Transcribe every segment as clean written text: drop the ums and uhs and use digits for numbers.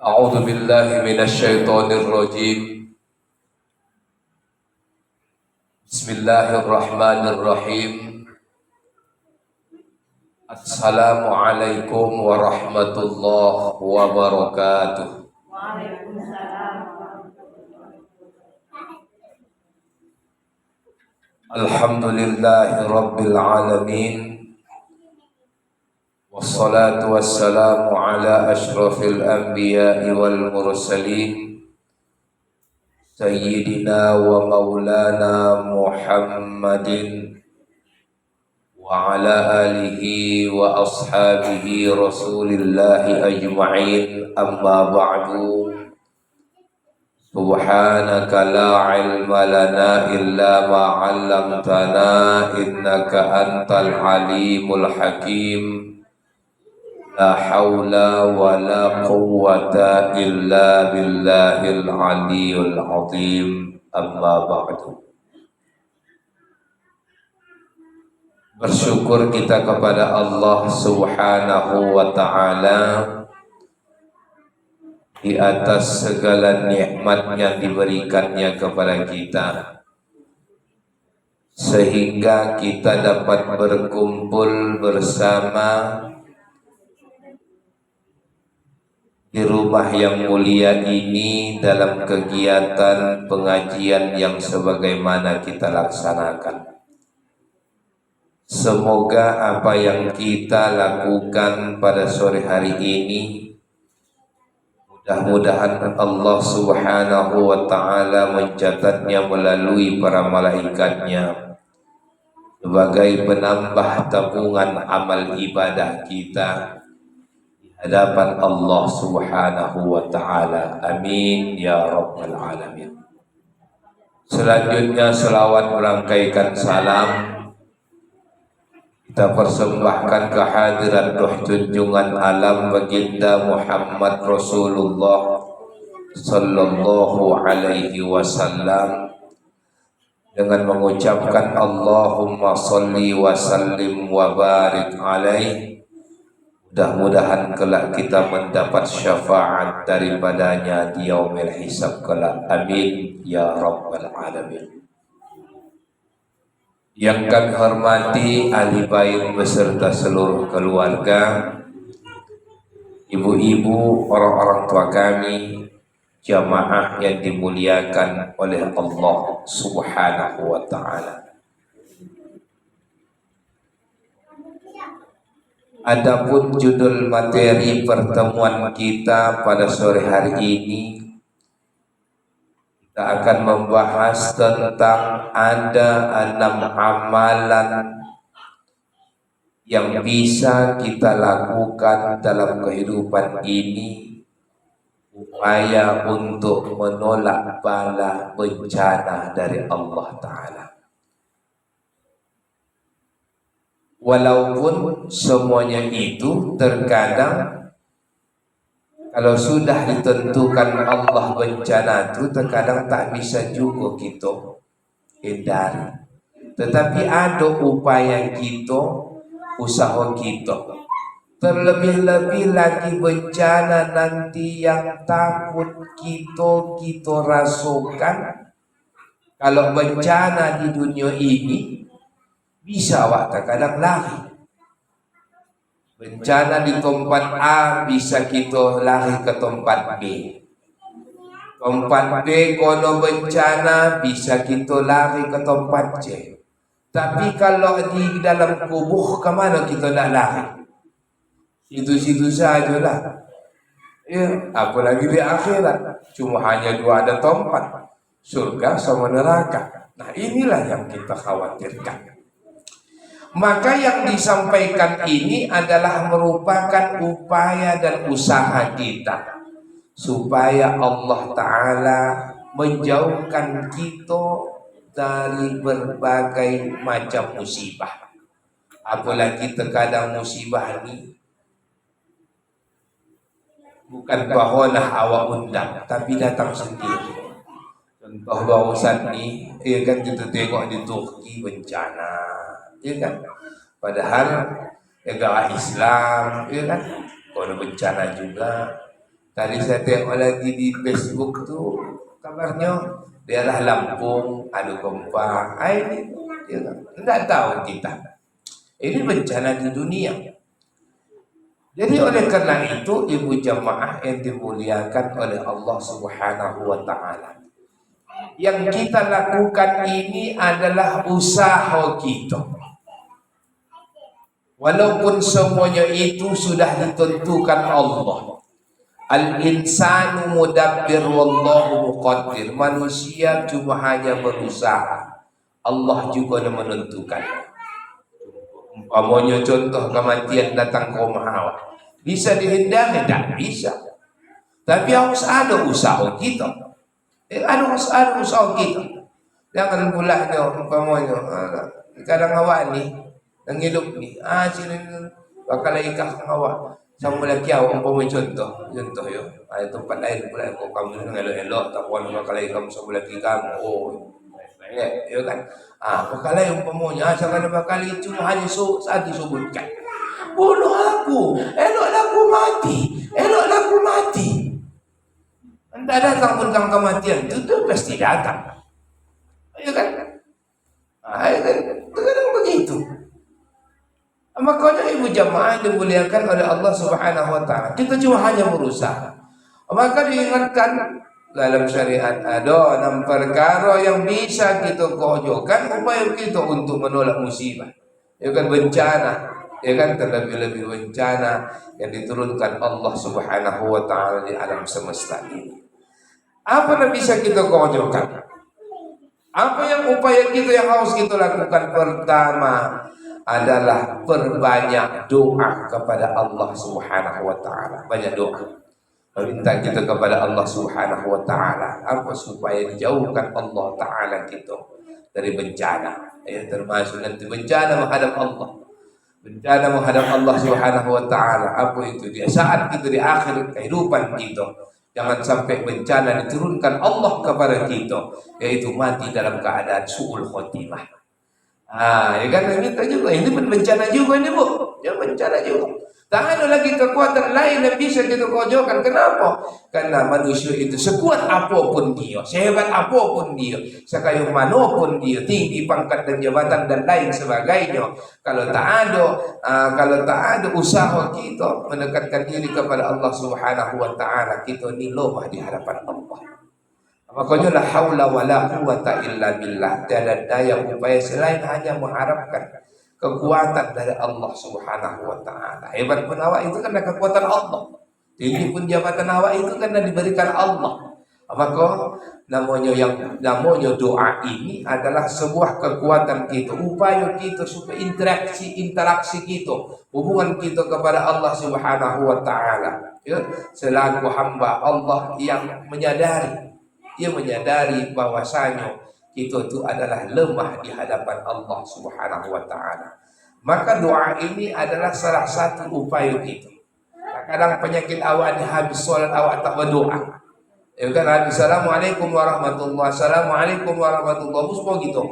أعوذ بالله من الشيطان الرجيم. بسم الله الرحمن الرحيم. السلام عليكم ورحمة الله وبركاته. الحمد لله رب العالمين، والصلاة والسلام على أشرف الأنبياء والمرسلين سيدنا ومولانا محمد وعلى آله وأصحابه رسول الله أجمعين. أما بعد، سبحانك لا علم لنا إلا ما علمتنا إنك أنت العليم الحكيم. لا حول ولا قوة إلا بالله العلي العظيم. أما بعد. Bersyukur kita kepada Allah Subhanahu wa ta'ala di atas segala nikmat yang diberikannya kepada kita, sehingga kita dapat berkumpul bersama di rumah yang mulia ini dalam kegiatan pengajian yang sebagaimana kita laksanakan. Semoga apa yang kita lakukan pada sore hari ini, mudah-mudahan Allah Subhanahu wa ta'ala mencatatnya melalui para malaikatnya sebagai penambah tabungan amal ibadah kita di hadapan Allah Subhanahu wa ta'ala. Amin ya rabbal alamin. Selanjutnya selawat merangkaikan salam kita persembahkan kehadiran Ruh Junjungan Alam Baginda Muhammad Rasulullah Sallallahu Alaihi Wasallam dengan mengucapkan Allahumma salli wa sallim wa barik alaih. Mudah-mudahan kelak kita mendapat syafaat daripadanya di yaumil hisab kelak. Amin ya rabbal alamin. Yang kami hormati ahli bait beserta seluruh keluarga, ibu-ibu, orang-orang tua kami, jamaah yang dimuliakan oleh Allah Subhanahu wa ta'ala. Adapun judul materi pertemuan kita pada sore hari ini, kita akan membahas tentang ada 6 amalan yang bisa kita lakukan dalam kehidupan ini upaya untuk menolak bala bencana dari Allah Ta'ala. Walaupun semuanya itu terkadang kalau sudah ditentukan Allah bencana itu terkadang tak bisa juga kita hindari. Tetapi ada upaya kita, usaha kita. Terlebih-lebih lagi bencana nanti yang takut kita rasakan. Kalau bencana di dunia ini bisa terkadang lari. Bencana di tempat A bisa kita lari ke tempat B. Tempat B kalau bencana bisa kita lari ke tempat C. Tapi kalau di dalam kubur, kemana kita nak lari? Situ-situ sajalah. Ya, apalagi di akhirat cuma hanya 2 ada tempat, surga sama neraka. Nah, inilah yang kita khawatirkan. Maka yang disampaikan ini adalah merupakan upaya dan usaha kita supaya Allah Ta'ala menjauhkan kita dari berbagai macam musibah. Apalagi terkadang musibah ini bukan bahawalah awak undang, tapi datang sendiri. Contoh barusan ni, kan kita tengok di Turki bencana, ya kan? Padahal negara Islam, ya kan? Kalau bencana juga Tadi saya tengok lagi di Facebook tu kabarnya daerah Lampung ada gempa. Ini tidak tahu kita. Ini bencana di dunia. Jadi oleh karena itu ibu jamaah yang dimuliakan oleh Allah Subhanahu wa taala. Yang kita lakukan ini adalah usaha kita. Walaupun semuanya itu sudah ditentukan Allah. Al-insanu mudabbir wallahu muqaddir. Manusia cuma hanya berusaha. Allah juga yang menentukan. Umpamanya contoh kematian datang ke rumah awak. Bisa dihindari? Tak bisa. Tapi harus ada usaha kita. Ada usaha kita. Jangan pula umpamanya kadang awak ni yang hidup ni sini bakal ikah awak sama lagi awak umpamanya contoh yo. Ada tempat lain pula kau kamu dengan elok-elok tak puan bakal ikah sama lagi kamu. Ya kan? Bakal umpamanya jangan bakal itu hanya saat disebutkan. Bunuh aku, eloklah aku mati, eloklah aku mati. Entah datang tentang kematian itu pasti datang. Ya kan? Kadang begitu. Makanya ibu jamaah dimuliakan oleh Allah Subhanahu wa taala. Kita cuma hanya berusaha. Maka diingatkan dalam syariat ada 6 perkara yang bisa kita kojokan upaya kita untuk menolak musibah. Ya kan bencana, ya kan terlebih-lebih bencana yang diturunkan Allah Subhanahu wa taala di alam semesta ini. Apa yang bisa kita kojokan? Apa yang upaya kita yang harus kita lakukan? Pertama adalah perbanyak doa kepada Allah Subhanahu wa taala. Banyak doa. Minta kita kepada Allah Subhanahu wa taala apa supaya dijauhkan Allah taala kita dari bencana. Ya, termasuk nanti bencana menghadap Allah. Bencana menghadap Allah Subhanahu wa taala. Apa itu? Dia saat kita di akhir kehidupan kita. Jangan sampai bencana diturunkan Allah kepada kita, yaitu mati dalam keadaan su'ul khotimah. Ya kan minta juga. Ini pun bencana juga ini, Bu. Ya bencana juga. Tak ada lagi kekuatan lain yang bisa kita kojokan. Kenapa? Karena manusia itu sekuat apapun dia, sehebat apapun dia, sekaya manapun dia, tinggi pangkat dan jabatan dan lain sebagainya. Kalau tak ada usaha kita mendekatkan diri kepada Allah Subhanahu wa taala, kita ni lemah di hadapan Allah. Makanya la haula wala quwata illa billah. Tiada daya upaya selain hanya mengharapkan kekuatan dari Allah Subhanahu wa taala. Hebat pun awak itu karena kekuatan Allah. Tinggi pun jabatan awak itu karena diberikan Allah. Maka namanya doa ini adalah sebuah kekuatan kita, upaya kita supaya interaksi kita, hubungan kita kepada Allah Subhanahu wa taala. Ya, selaku hamba Allah yang menyadari bahwasanya kita itu adalah lemah di hadapan Allah Subhanahu wa taala. Maka doa ini adalah salah satu upaya kita. Kadang penyakit awak ni habis solat awak tak berdoa. Ya kan, Assalamualaikum warahmatullahi, Assalamualaikum warahmatullahi, semua gitu.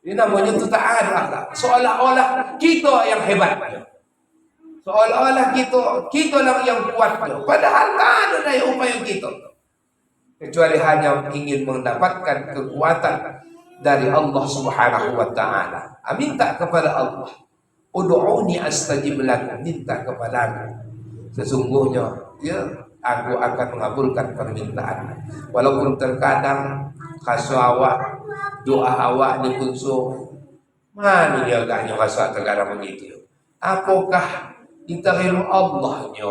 Ini namanya itu tak ada. Seolah-olah kita yang hebat. Seolah-olah kita lah yang kuat. Padahal tak ada daya upaya kita. Kecuali hanya ingin mendapatkan kekuatan dari Allah Subhanahu wa taala. Minta kepada Allah. Ud'uni astajib lakum, minta kepadaku. Sesungguhnya aku akan mengabulkan permintaan. Walaupun terkadang kaso awak, doa awak dipungsu. Mana dia agaknya rasa terkadang begitu. Apakah diterima Allahnya?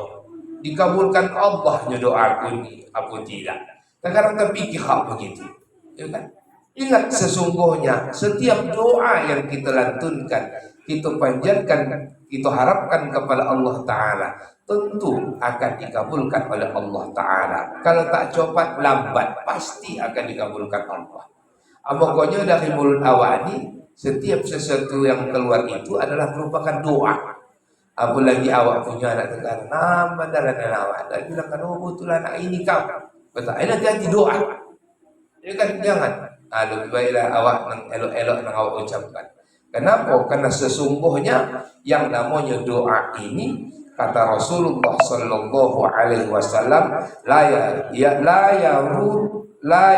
Dikabulkan Allahnya doaku ni? Apa tidak? Terkadang terpikir hal begitu, ya kan? Ingat sesungguhnya setiap doa yang kita lantunkan, kita panjatkan, kita harapkan kepada Allah Ta'ala, tentu akan dikabulkan oleh Allah Ta'ala. Kalau tak cepat lambat, pasti akan dikabulkan Allah. Pokoknya dari mulut awak ini, setiap sesuatu yang keluar itu adalah merupakan doa. Apalagi awak punya anak terkadang, nama dalam awak, dan bilangkan, oh betul anak ini kau. Betul, ini hati-hati doa. Ya kan, jangan. Lebih baiklah awak elok-elok yang awak ucapkan. Kenapa? Karena sesungguhnya yang namanya doa ini Kata Rasulullah sallallahu alaihi wasallam, la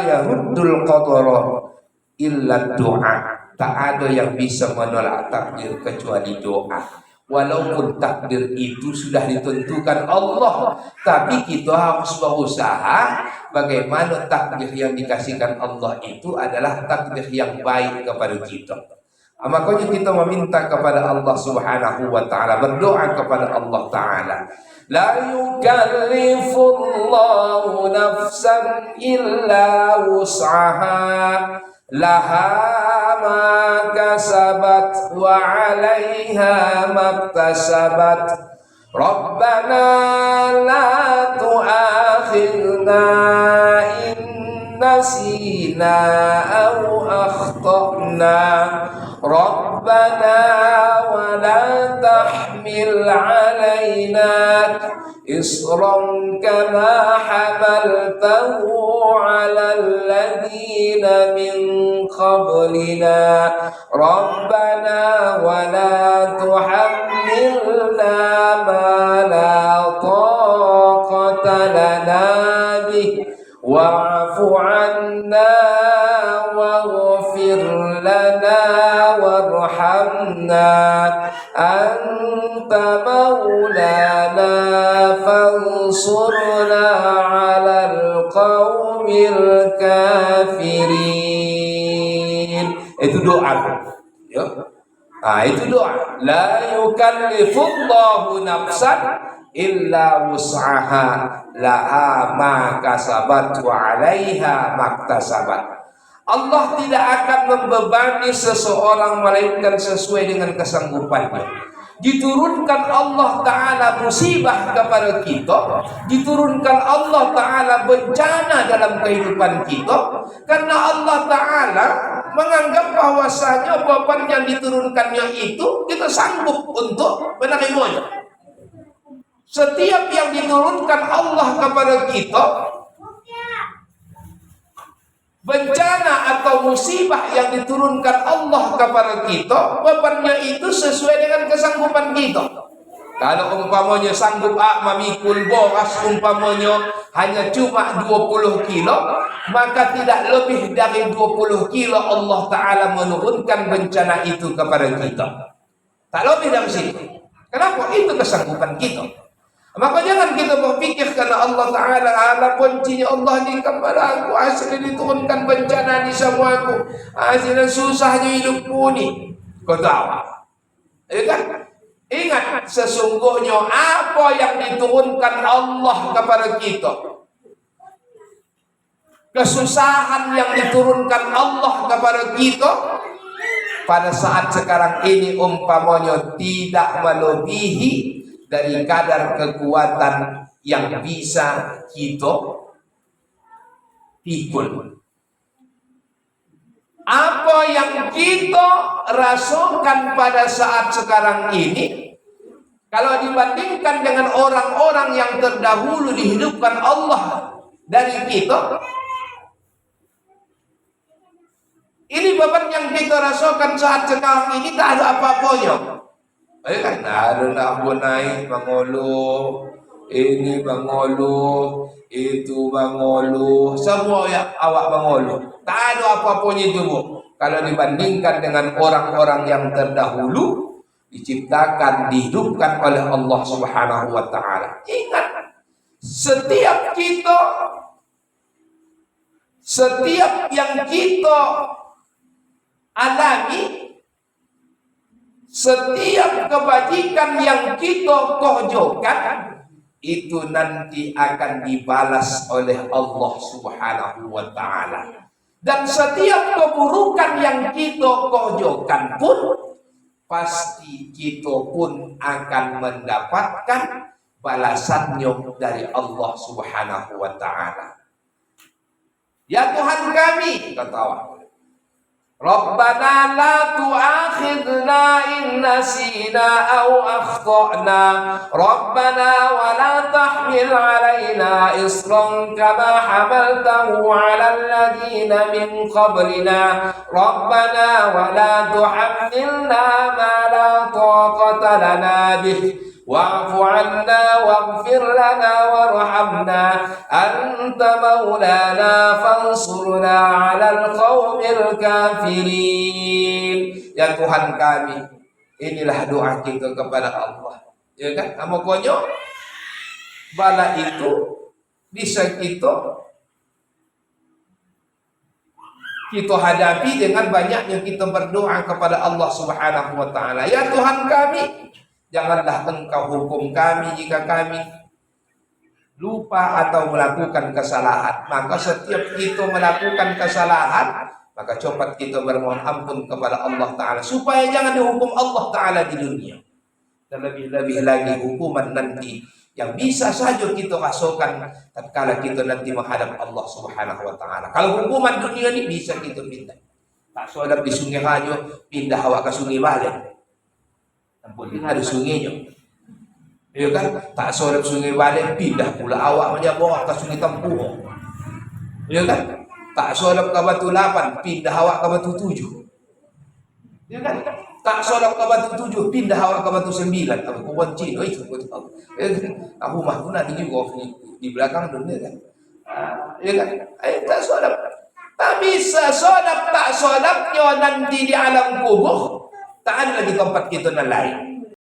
yaruddul qadara illa doa. Tak ada yang bisa menolak takdir kecuali doa. Walaupun takdir itu sudah ditentukan Allah, tapi kita harus berusaha bagaimana takdir yang dikasihkan Allah itu adalah takdir yang baik kepada kita. Makanya kita meminta kepada Allah Subhanahu wa taala, berdoa kepada Allah taala. La yukallifullahu nafsan illa wus'aha, laha ma kasabat wa 'alaiha maktasabat. Rabbana la tu'akhidna in nasina aw akhtana. Rabbana wa la tahmil 'alaina isran kama hamaltahu 'alal ladzina min qablina. Rabbana wa la tuhammilna ma la taqata lana bih wa'fu 'anna waghfir lana warhamna anta maulana fansurna 'alal qaumil kafirin. Itu doa. Ya. Itu doa. La yukallifullahu nafsan illa wus'aha, laha ma kasabat wa 'alaiha maktasabat. Allah tidak akan membebani seseorang melainkan sesuai dengan kesanggupannya. Diturunkan Allah Ta'ala musibah kepada kita, diturunkan Allah Ta'ala bencana dalam kehidupan kita, karena Allah Ta'ala menganggap bahwasanya beban yang diturunkannya itu kita sanggup untuk menerimanya. Setiap yang diturunkan Allah kepada kita, bencana atau musibah yang diturunkan Allah kepada kita, bebannya itu sesuai dengan kesanggupan kita. Kalau umpamanya sanggup memikul boras umpamanya hanya cuma 20 kilo, maka tidak lebih dari 20 kilo Allah Ta'ala menurunkan bencana itu kepada kita. Tak lebih dari situ. Kenapa? Itu kesanggupan kita. Maka jangan kita berpikir karena Allah Ta'ala ala kuncinya Allah di kepada aku, asli diturunkan bencana di semuaku, asli susahnya hidupku ni. Kau tahu? Ya kan? Ingat, sesungguhnya apa yang diturunkan Allah kepada kita, kesusahan yang diturunkan Allah kepada kita pada saat sekarang ini umpamanya tidak melebihi dari kadar kekuatan yang bisa kita pikul. Apa yang kita rasakan pada saat sekarang ini, kalau dibandingkan dengan orang-orang yang terdahulu dihidupkan Allah dari kita, ini beban yang kita rasakan saat sekarang ini tak ada apa-apanya. Kan ada nak naik mengulu, ini mengulu, itu mengulu, semua yang awak mengulu. Tak ada apa-apanya itu, Bu. Kalau dibandingkan dengan orang-orang yang terdahulu diciptakan, dihidupkan oleh Allah Subhanahu wa taala. Ingat, setiap yang kita alami, setiap kebajikan yang kita kerjakan itu nanti akan dibalas oleh Allah Subhanahu wa taala. Dan setiap keburukan yang kita kerjakan pun pasti kita pun akan mendapatkan balasannya dari Allah Subhanahu wa taala. Ya Tuhan kami, kata Allah, Rabbana la tu'akhidna in nasina aw akhtana. Rabbana wa la tahmil 'alaina isran kama hamaltahu 'alal ladzina min qablina. Rabbana wa la tuhammilna ma la taqata lana bih wa'fu 'anna waghfir lana warhamna anta maulana fansurna 'alal qaumil kafirin. Ya Tuhan kami, inilah doa kita kepada Allah. Ya kan? Amo konyo bala itu bisa kita hadapi dengan banyaknya kita berdoa kepada Allah Subhanahu wa taala. Ya Tuhan kami, janganlah Engkau hukum kami jika kami lupa atau melakukan kesalahan. Maka setiap kita melakukan kesalahan, maka cepat kita bermohon ampun kepada Allah taala supaya jangan dihukum Allah taala di dunia. Dan lebih-lebih lagi hukuman nanti yang bisa saja kita rasakan tatkala kita nanti menghadap Allah Subhanahu wa taala. Kalau hukuman dunia ini bisa kita pindah. Tak solat di Sungai Rajo, pindah awak ke Sungai Balen. Ampun ada sungainya. Ya kan? Tak solat Sungai Balen, pindah pula awak menyabawa ke Sungai Tempuh. Ya kan? Tak solat ke Batu 8, pindah awak ke Batu 7. Ya kan? Tak solat ke Batu 7, pindah awak ke Batu 9. Aku kuancin, itu betul. Aku mah pun ada juga di belakang dunia kan. Ya kan? Tak solat. Tak bisa solat, tak solatnya nanti di alam kubur. Tak ada lagi tempat kita yang lain.